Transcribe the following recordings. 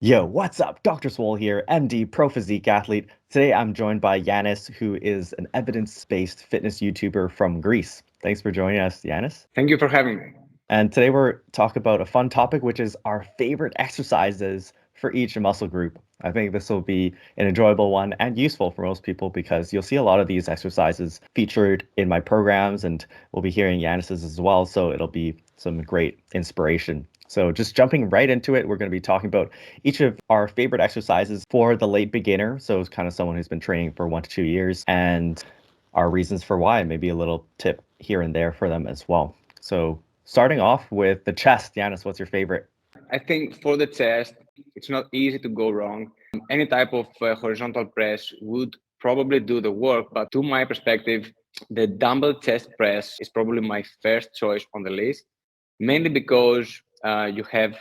Yo, what's up? Dr. Swole here, MD, pro physique athlete. Today I'm joined by Yanis, who is an evidence-based fitness YouTuber from Greece. Thanks for joining us, Yanis. Thank you for having me. And today we're talking about a fun topic, which is our favorite exercises for each muscle group. I think this will be an enjoyable one and useful for most people because you'll see a lot of these exercises featured in my programs, and we'll be hearing Yanis's as well. So it'll be some great inspiration. So just jumping right into it, we're going to be talking about each of our favorite exercises for the late beginner. So it's kind of someone who's been training for 1 to 2 years, and our reasons for why, maybe a little tip here and there for them as well. So starting off with the chest, Yanis, what's your favorite? I think for the chest, it's not easy to go wrong. Any type of horizontal press would probably do the work, but to my perspective, the dumbbell chest press is probably my first choice on the list, mainly because you have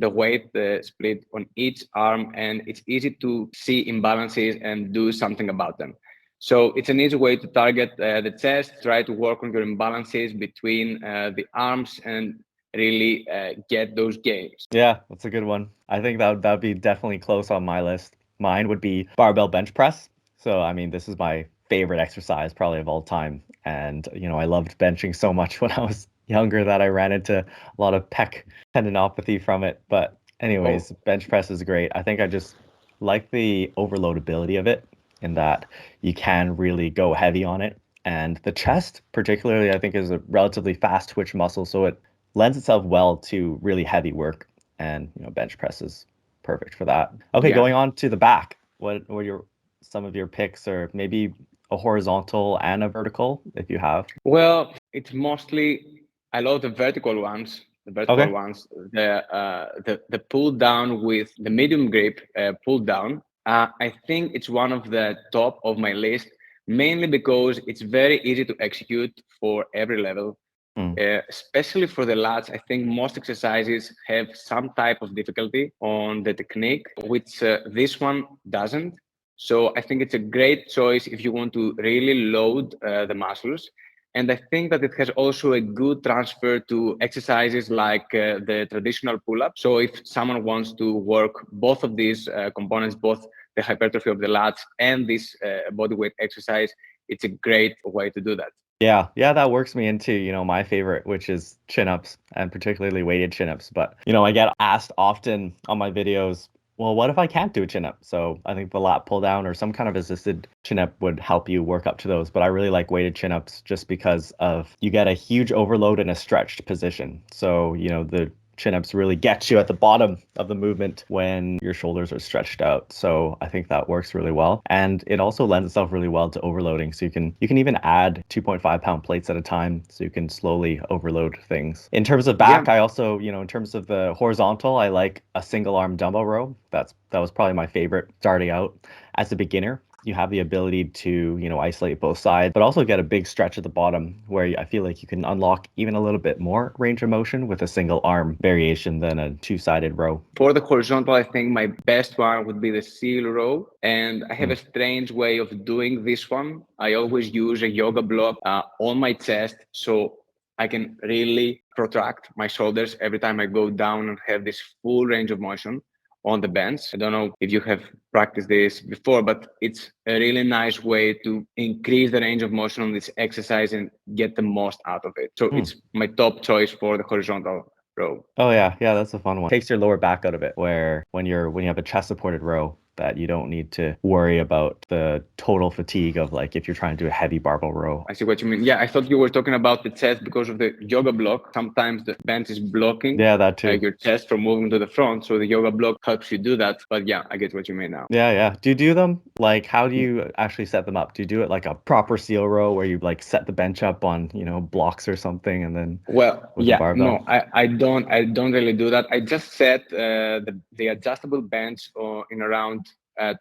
the weight split on each arm and it's easy to see imbalances and do something about them. So it's an easy way to target the chest, try to work on your imbalances between the arms and really get those gains. Yeah, that's a good one. I think that'd be definitely close on my list. Mine would be barbell bench press. So I mean, this is my favorite exercise probably of all time. And I loved benching so much when I was younger that I ran into a lot of pec tendinopathy from it. But anyways, Oh, bench press is great. I think I just like the overloadability of it in that you can really go heavy on it. And the chest, particularly, I think is a relatively fast twitch muscle, so it lends itself well to really heavy work, and bench press is perfect for that. Okay, yeah. going on to the back. What were your some of your picks, or maybe a horizontal and a vertical if you have? Well, it's mostly I love the vertical ones. The vertical Okay. ones, the pull down with the medium grip pull down. I think it's one of the top of my list, mainly because it's very easy to execute for every level. Mm. Especially for the lats, I think most exercises have some type of difficulty on the technique, which this one doesn't. So I think it's a great choice if you want to really load the muscles. And I think that it has also a good transfer to exercises like the traditional pull up. So if someone wants to work both of these components, both the hypertrophy of the lats and this body weight exercise, it's a great way to do that. Yeah, yeah, that works me into, my favorite, which is chin-ups and particularly weighted chin-ups. But, I get asked often on my videos, well, what if I can't do a chin-up? So I think the lat pull down or some kind of assisted chin-up would help you work up to those. But I really like weighted chin-ups just because of you get a huge overload in a stretched position. So, the chin-ups really get you at the bottom of the movement when your shoulders are stretched out. So I think that works really well. And it also lends itself really well to overloading. So you can even add 2.5 pound plates at a time. So you can slowly overload things. In terms of Yeah. back, I also, in terms of the horizontal, I like a single arm dumbbell row. That was probably my favorite starting out as a beginner. You have the ability to, isolate both sides, but also get a big stretch at the bottom where I feel like you can unlock even a little bit more range of motion with a single arm variation than a two-sided row. For the horizontal, I think my best one would be the seal row. And I have Hmm. a strange way of doing this one. I always use a yoga block on my chest so I can really protract my shoulders every time I go down and have this full range of motion on the bench. I don't know if you have practiced this before, but it's a really nice way to increase the range of motion on this exercise and get the most out of it. So Hmm. it's my top choice for the horizontal row. Oh yeah, yeah, that's a fun one. Takes your lower back out of it, where when you have a chest supported row, that you don't need to worry about the total fatigue of like if you're trying to do a heavy barbell row. I see what you mean. Yeah, I thought you were talking about the chest because of the yoga block. Sometimes the bench is blocking Yeah, that too. your chest from moving to the front. So the yoga block helps you do that. But yeah, I get what you mean now. Yeah, yeah. Do you do them? Like, how do you actually set them up? Do you do it like a proper seal row where you like set the bench up on, blocks or something and then Well, with a yeah, barbell? no, I don't really do that. I just set the adjustable bench in around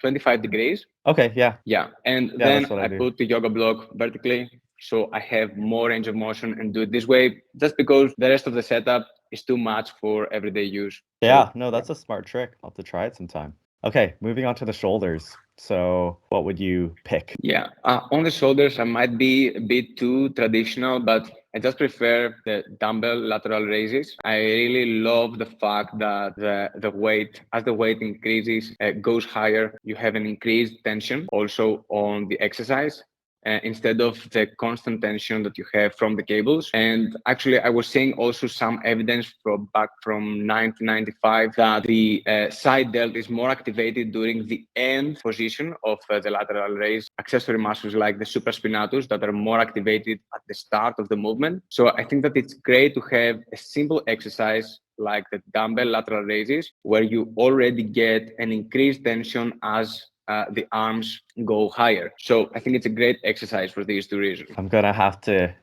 25 degrees. Okay, yeah. Yeah, and Yeah, that's then what I I do. put the yoga block vertically so I have more range of motion and do it this way just because the rest of the setup is too much for everyday use. Yeah, So no, yeah. that's a smart trick. I'll have to try it sometime. Okay, moving on to the shoulders. So, what would you pick? Yeah, on the shoulders, I might be a bit too traditional, but I just prefer the dumbbell lateral raises. I really love the fact that the weight, as the weight increases, goes higher. You have an increased tension also on the exercise. Instead of the constant tension that you have from the cables. And actually, I was seeing also some evidence from back from 1995 that the side delt is more activated during the end position of the lateral raise. Accessory muscles like the supraspinatus that are more activated at the start of the movement. So I think that it's great to have a simple exercise like the dumbbell lateral raises, where you already get an increased tension as the arms go higher. So I think it's a great exercise for these two reasons. I'm gonna have to,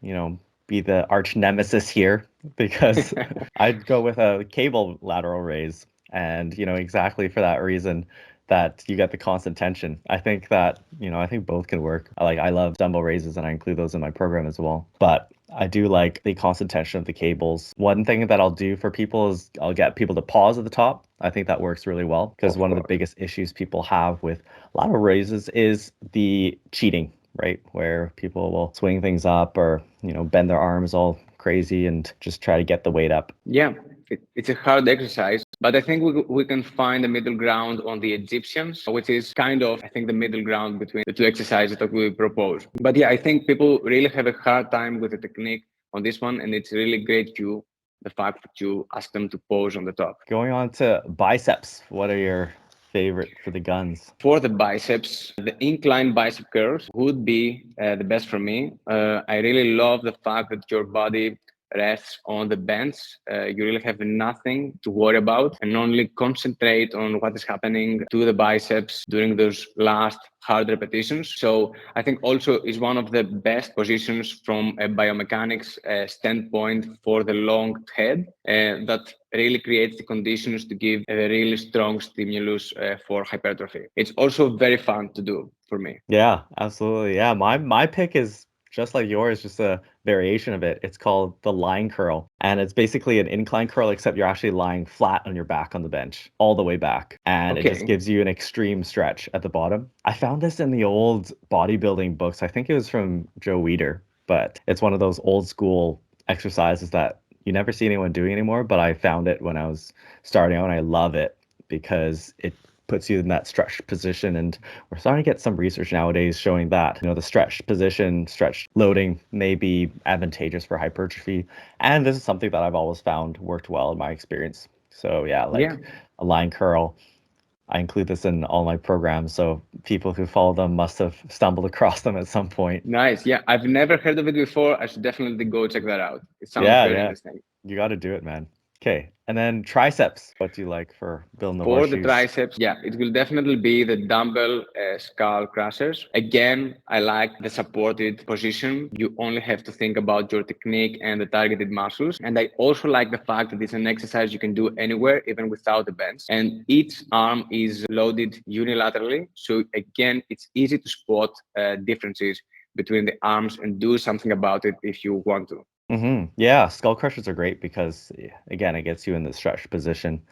be the arch nemesis here because I'd go with a cable lateral raise, and exactly for that reason that you get the constant tension. I think that, I think both can work. I love dumbbell raises and I include those in my program as well. But I do like the constant tension of the cables. One thing that I'll do for people is I'll get people to pause at the top. I think that works really well because one of the biggest issues people have with lateral raises is the cheating, right? Where people will swing things up or, bend their arms all crazy and just try to get the weight up. Yeah, it's a hard exercise, but I think we can find a middle ground on the Egyptians, which is kind of, I think, the middle ground between the two exercises that we propose. But yeah, I think people really have a hard time with the technique on this one, and it's really great the fact that you ask them to pose on the top. Going on to biceps, what are your favorite for the guns? For the biceps, the incline bicep curls would be the best for me. I really love the fact that your body rests on the bench. You really have nothing to worry about and only concentrate on what is happening to the biceps during those last hard repetitions. So I think also is one of the best positions from a biomechanics standpoint for the long head that really creates the conditions to give a really strong stimulus for hypertrophy. It's also very fun to do for me. Yeah, absolutely. Yeah, my pick is just like yours, just a variation of it. It's called the line curl, and it's basically an incline curl, except you're actually lying flat on your back on the bench, all the way back, and it just gives you an extreme stretch at the bottom. I found this in the old bodybuilding books. I think it was from Joe Weider, but it's one of those old school exercises that you never see anyone doing anymore, but I found it when I was starting out, and I love it because it puts you in that stretched position. And we're starting to get some research nowadays showing that, the stretched position, stretched loading may be advantageous for hypertrophy. And this is something that I've always found worked well in my experience. So yeah, a line curl. I include this in all my programs, so people who follow them must have stumbled across them at some point. Nice. Yeah, I've never heard of it before. I should definitely go check that out. It sounds very interesting. You got to do it, man. Okay. And then triceps. What do you like for building the For the horseshoes? triceps, yeah, it will definitely be the dumbbell skull crushers. Again, I like the supported position. You only have to think about your technique and the targeted muscles. And I also like the fact that it's an exercise you can do anywhere, even without the bench. And each arm is loaded unilaterally. So again, it's easy to spot differences between the arms and do something about it if you want to. Yeah, skull crushers are great because, again, it gets you in the stretched position.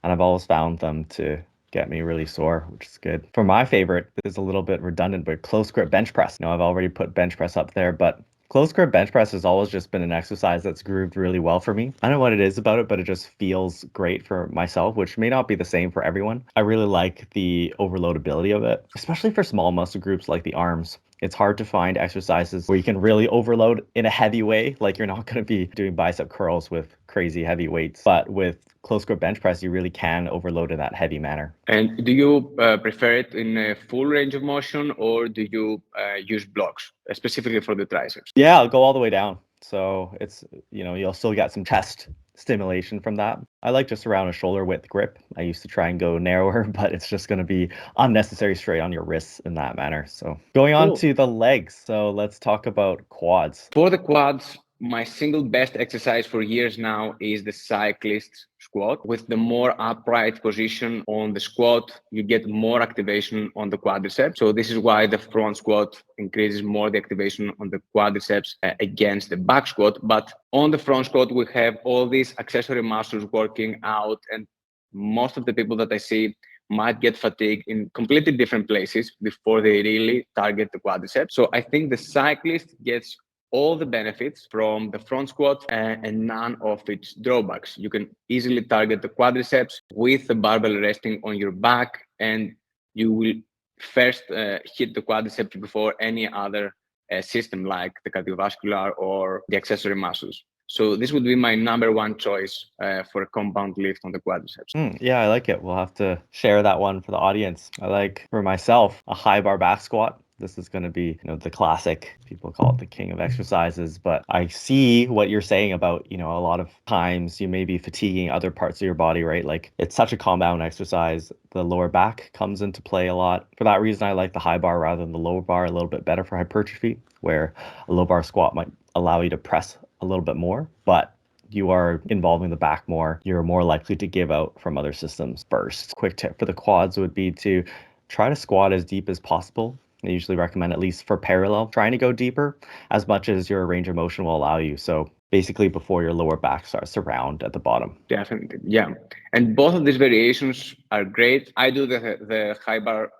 And I've always found them to get me really sore, which is good. For my favorite, this is a little bit redundant, but close grip bench press. I've already put bench press up there, but close grip bench press has always just been an exercise that's grooved really well for me. I don't know what it is about it, but it just feels great for myself, which may not be the same for everyone. I really like the overloadability of it, especially for small muscle groups like the arms. It's hard to find exercises where you can really overload in a heavy way. Like you're not going to be doing bicep curls with crazy heavy weights, but with close grip bench press, you really can overload in that heavy manner. And do you prefer it in a full range of motion, or do you use blocks specifically for the triceps? Yeah, I'll go all the way down. So it's, you'll still get some chest stimulation from that. I like just around a shoulder width grip. I used to try and go narrower, but it's just going to be unnecessary straight on your wrists in that manner. So going on to the legs. So let's talk about quads. For the quads, my single best exercise for years now is the cyclist squat. With the more upright position on the squat, you get more activation on the quadriceps. So this is why the front squat increases more the activation on the quadriceps against the back squat. But on the front squat, we have all these accessory muscles working out, and most of the people that I see might get fatigued in completely different places before they really target the quadriceps. So I think the cyclist gets all the benefits from the front squat and none of its drawbacks. You can easily target the quadriceps with the barbell resting on your back, and you will first hit the quadriceps before any other system like the cardiovascular or the accessory muscles. So this would be my number one choice for a compound lift on the quadriceps. Yeah, I like it. We'll have to share that one for the audience. I like, for myself, a high bar back squat. This is going to be, the classic, people call it the king of exercises, but I see what you're saying about, a lot of times you may be fatiguing other parts of your body, right? Like, it's such a compound exercise. The lower back comes into play a lot. For that reason, I like the high bar rather than the low bar a little bit better for hypertrophy, where a low bar squat might allow you to press a little bit more, but you are involving the back more, you're more likely to give out from other systems first. Quick tip for the quads would be to try to squat as deep as possible. I usually recommend, at least for parallel, trying to go deeper as much as your range of motion will allow you. So basically before your lower back starts to round at the bottom. Definitely, yeah. And both of these variations are great. I do the high bar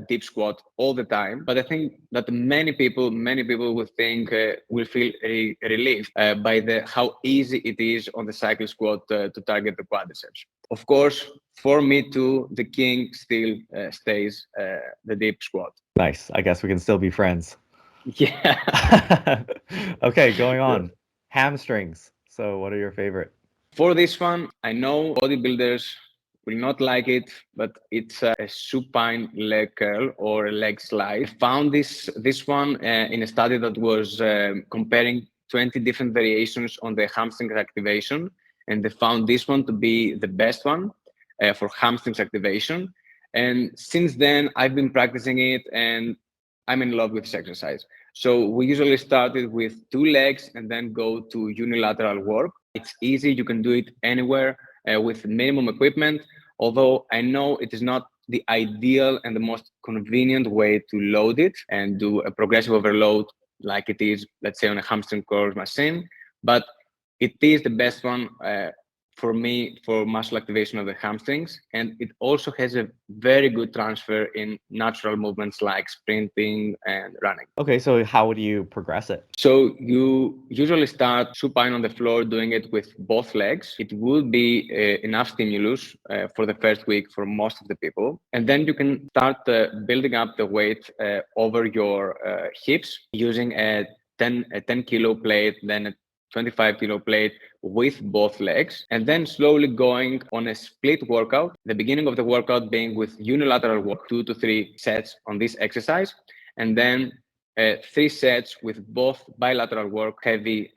deep squat all the time, but I think that many people will think will feel relieved by the how easy it is on the cycle squat to target the quadriceps. Of course, for me too, the king still stays the deep squat. Nice. I guess we can still be friends. Yeah. Okay, going on. Hamstrings. So what are your favorite? For this one, I know bodybuilders will not like it, but it's a supine leg curl or a leg slide. I found this one in a study that was comparing 20 different variations on the hamstring activation, and they found this one to be the best one for hamstrings activation. And since then, I've been practicing it, and I'm in love with this exercise. So we usually started with 2 legs and then go to unilateral work. It's easy. You can do it anywhere with minimum equipment. Although I know it is not the ideal and the most convenient way to load it and do a progressive overload like it is, let's say, on a hamstring curl machine. But it is the best one for me for muscle activation of the hamstrings, and it also has a very good transfer in natural movements like sprinting and running. Okay, so how would you progress it? So you usually start supine on the floor doing it with both legs. It will be enough stimulus for the first week for most of the people, and then you can start building up the weight over your hips using a 10 kilo plate, then a 25 kilo plate with both legs, and then slowly going on a split workout. The beginning of the workout being with unilateral work, 2 to 3 sets on this exercise, and then 3 sets with both bilateral work heavy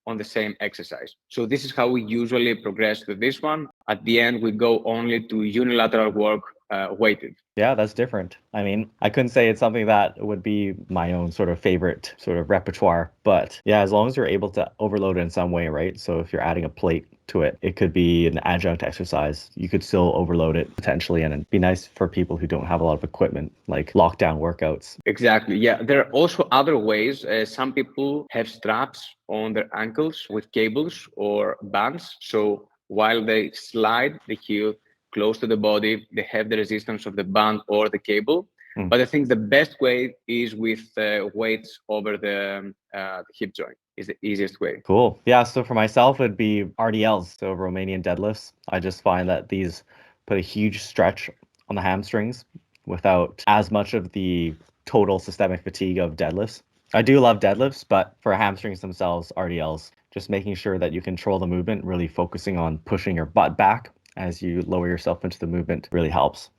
on the same exercise. So this is how we usually progress with this one. At the end, we go only to unilateral work weighted. Yeah, that's different. I mean, I couldn't say it's something that would be my own sort of favorite sort of repertoire, but yeah, as long as you're able to overload it in some way, right? So if you're adding a plate to it, it could be an adjunct exercise. You could still overload it potentially, and it'd be nice for people who don't have a lot of equipment, like lockdown workouts. Exactly. Yeah. There are also other ways. Some people have straps on their ankles with cables or bands. So while they slide the heel close to the body, they have the resistance of the band or the cable. But I think the best way is with weights over the hip joint is the easiest way. Cool. Yeah, so for myself, it'd be RDLs, so Romanian deadlifts. I just find that these put a huge stretch on the hamstrings without as much of the total systemic fatigue of deadlifts. I do love deadlifts, but for hamstrings themselves, RDLs, just making sure that you control the movement, really focusing on pushing your butt back as you lower yourself into the movement really helps.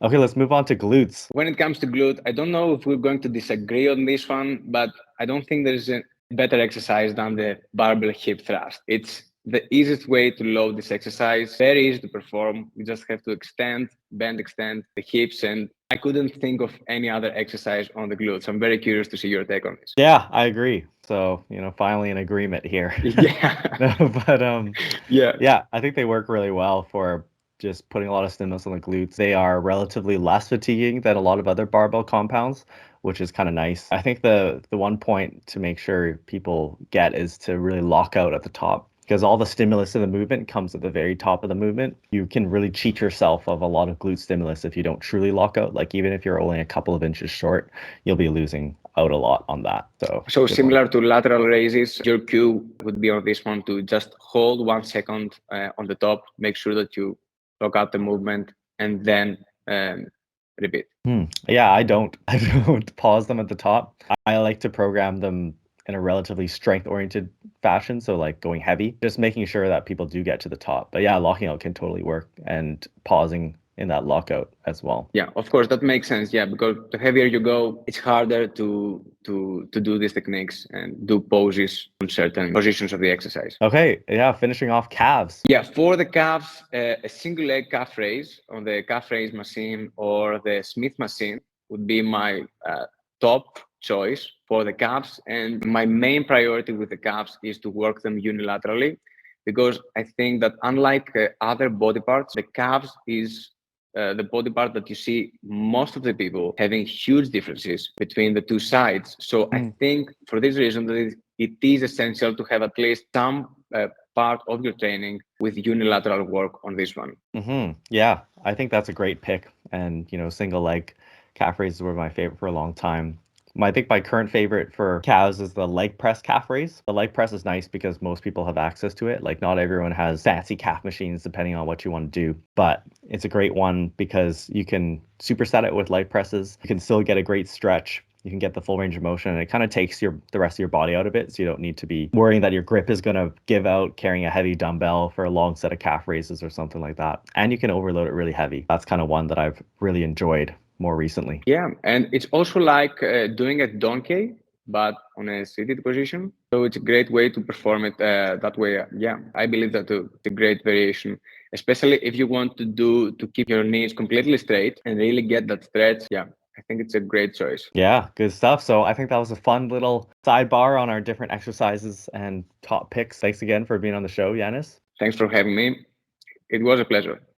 Okay, let's move on to glutes. When it comes to glute, I don't know if we're going to disagree on this one, but I don't think there's a better exercise than the barbell hip thrust. It's the easiest way to load this exercise, very easy to perform. You just have to extend the hips, and I couldn't think of any other exercise on the glutes. I'm very curious to see your take on this. Yeah, I agree. So, finally an agreement here. Yeah. No, but Yeah. yeah, I think they work really well for just putting a lot of stimulus on the glutes. They are relatively less fatiguing than a lot of other barbell compounds, which is kind of nice. I think the one point to make sure people get is to really lock out at the top. because all the stimulus of the movement comes at the very top of the movement. You can really cheat yourself of a lot of glute stimulus if you don't truly lock out. Like even if you're only a couple of inches short, you'll be losing out a lot on that. So similar to lateral raises, your cue would be on this one to just hold 1 second on the top, make sure that you lock out the movement, and then repeat. Yeah, I don't pause them at the top. I like to program them in a relatively strength-oriented fashion, so like going heavy, just making sure that people do get to the top. But yeah, locking out can totally work, and pausing in that lockout as well. Yeah, of course, that makes sense. Yeah, because the heavier you go, it's harder to do these techniques and do poses on certain positions of the exercise. Okay, yeah, finishing off calves. Yeah, for the calves, a single leg calf raise on the calf raise machine or the Smith machine would be my top choice for the calves. And my main priority with the calves is to work them unilaterally, because I think that unlike other body parts, the calves is the body part that you see most of the people having huge differences between the two sides. So I think for this reason that it is essential to have at least some part of your training with unilateral work on this one. Yeah, I think that's a great pick. And, single leg calf raises were my favorite for a long time. I think my current favorite for calves is the leg press calf raise. The leg press is nice because most people have access to it. Like not everyone has fancy calf machines depending on what you want to do, but it's a great one because you can superset it with leg presses. You can still get a great stretch. You can get the full range of motion, and it kind of takes the rest of your body out of it. So you don't need to be worrying that your grip is going to give out carrying a heavy dumbbell for a long set of calf raises or something like that. And you can overload it really heavy. That's kind of one that I've really enjoyed more recently. Yeah, and it's also like doing a donkey, but on a seated position. So it's a great way to perform it that way. Yeah, I believe that it's a great variation, especially if you want to keep your knees completely straight and really get that stretch. Yeah, I think it's a great choice. Yeah, good stuff. So I think that was a fun little sidebar on our different exercises and top picks. Thanks again for being on the show, Yanis. Thanks for having me. It was a pleasure.